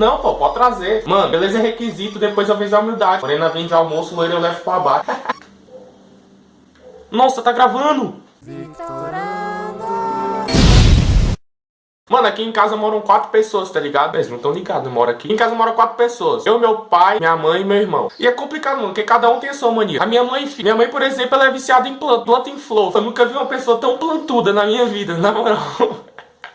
Não, pô, pode trazer. Mano, beleza é requisito, depois eu vejo a humildade. Morena vende almoço, loira eu levo pra baixo. Nossa, tá gravando! Mano, aqui em casa moram 4 pessoas, tá ligado? Eles não estão ligados, eu moro aqui. Em casa moram 4 pessoas. Eu, meu pai, minha mãe e meu irmão. E é complicado, mano, porque cada um tem a sua mania. A minha mãe, filho. Minha mãe, por exemplo, ela é viciada em planta, planta em flor. Eu nunca vi uma pessoa tão plantuda na minha vida, na moral.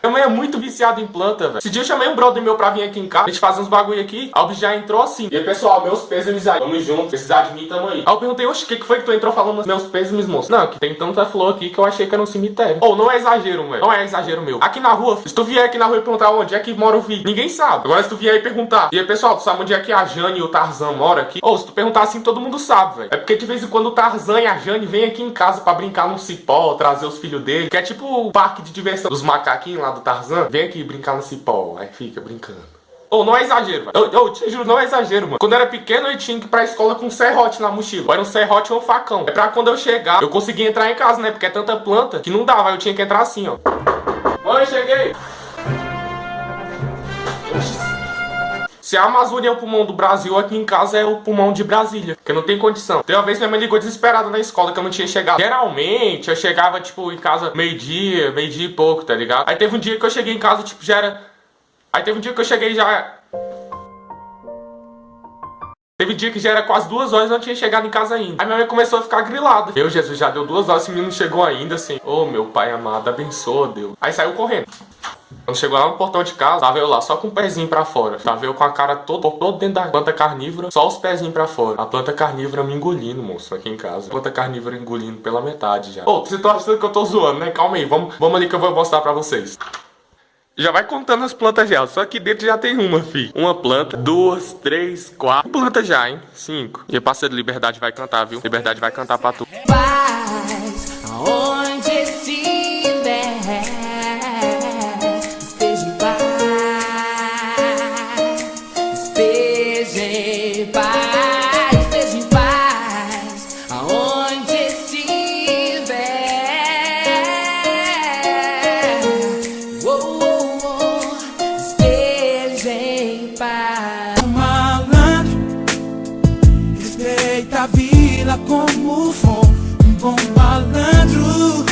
Minha mãe é muito viciada em planta, velho. Esse dia eu chamei um brother meu pra vir aqui em casa, a gente fazer uns bagulho aqui. Aí o bicho já entrou assim. E aí, pessoal, meus pêsames aí. Vamos junto, precisar de mim tamo aí. Aí eu perguntei, oxe, o que foi que tu entrou falando meus pêsames, moço? Não, que tem tanta flor aqui que eu achei que era um cemitério. Ou não é exagero, velho. Não é exagero meu. Aqui na rua, se tu vier aqui na rua e perguntar onde é que mora o Vic, ninguém sabe. Agora se tu vier aí perguntar, e aí, pessoal, tu sabe onde é que a Jane e o Tarzan moram aqui? Ou se tu perguntar assim, todo mundo sabe, velho. É porque de vez em quando o Tarzan e a Jane vêm aqui em casa pra brincar num cipó, trazer os filhos dele, que é tipo o parque de diversão dos macaquinhos lá do Tarzan. Vem aqui brincar no cipó, aí fica brincando. Ou não é exagero, velho. Eu te juro, não é exagero, mano. Quando eu era pequeno, eu tinha que ir pra escola com um serrote na mochila. Ou era um serrote ou um facão. É pra quando eu chegar, eu conseguia entrar em casa, né? Porque é tanta planta que não dava, eu tinha que entrar assim, ó. Mãe, cheguei! Se a Amazônia é o pulmão do Brasil, aqui em casa é o pulmão de Brasília. Porque não tem condição. Tem uma vez minha mãe ligou desesperada na escola que eu não tinha chegado. Geralmente eu chegava, tipo, em casa meio-dia e pouco, tá ligado? Aí teve um dia que eu cheguei em casa, tipo, já era... Aí teve um dia que eu cheguei já... Teve um dia que já era quase 2 horas e eu não tinha chegado em casa ainda. Aí minha mãe começou a ficar grilada. Meu Jesus, já deu 2 horas e esse menino não chegou ainda, assim. Ô, meu pai amado, abençoa, Deus. Aí saiu correndo. Quando chegou lá no portão de casa, tava eu lá só com o pezinho pra fora. Tava eu com a cara todo dentro da planta carnívora, só os pezinhos pra fora. A planta carnívora me engolindo, moço, aqui em casa. A planta carnívora engolindo pela metade já. Ô, você tá achando que eu tô zoando, né? Calma aí, vamos ali que eu vou mostrar pra vocês. Já vai contando as plantas já, só que dentro já tem uma, fi. Uma planta, 2, 3, 4 plantas já, hein? 5. E a parceiro Liberdade vai cantar, viu? Liberdade vai cantar pra tu. Paz, aonde estiver, esteja em paz, esteja em paz, esteja em paz, aonde estiver. Oh, oh, oh, esteja em paz. Malandro, respeita a vila como for. Um bom malandro,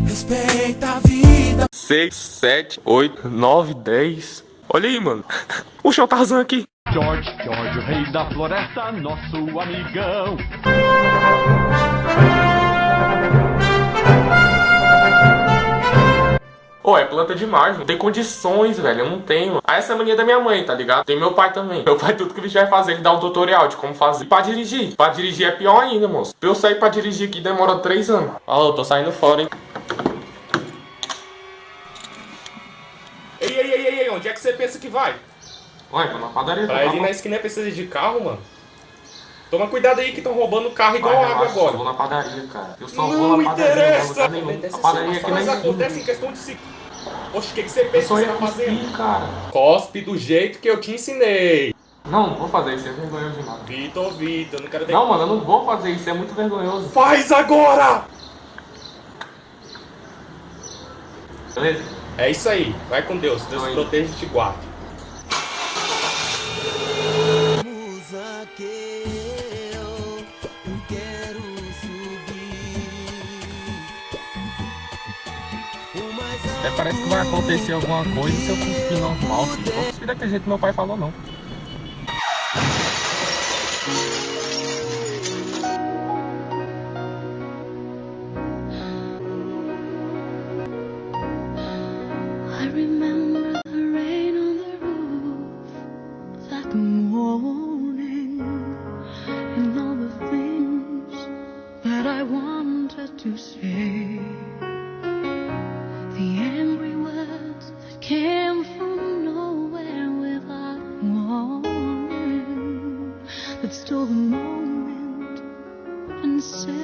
respeita a vida. 6, 7, 8, 9, 10. Olha aí, mano. Puxa o Tarzan aqui. George, o rei da floresta, nosso amigão. Ô, é planta demais, não tem condições, velho, eu não tenho. Aí essa é a mania da minha mãe, tá ligado? Tem meu pai também. Meu pai, tudo que ele vai fazer, ele dá um tutorial de como fazer. E pra dirigir. Pra dirigir é pior ainda, moço. Pra eu sair pra dirigir aqui demora 3 anos. Ó, eu tô saindo fora, hein. Ei, onde é que você pensa que vai? Ué, vou na padaria. Pra ir na esquina precisa de carro, mano. Toma cuidado aí que estão roubando o carro igual água agora. Eu vou na padaria, cara. Eu só Não vou na padaria, interessa. não vou lugar nenhum. A padaria aqui na Mas esquina. acontece em questão de segundos. Oxe, o que você Eu pensa só que você ia tá fazendo? cuspir, cara. Cospe do jeito que eu te ensinei. Não vou fazer isso, é vergonhoso demais. Vitor, eu não quero ter... Não, mano, eu não vou fazer isso, é muito vergonhoso. Faz agora! Beleza? É isso aí. Vai com Deus. Deus te proteja e te guarde. Musa que eu quero subir. O mais Até parece que vai acontecer alguma coisa se eu cuspir normal. Não vou cuspir daquele jeito que meu pai falou, não. I remember the rain on the roof that morning, and all the things that I wanted to say, the angry words that came from nowhere without warning, that stole the moment and said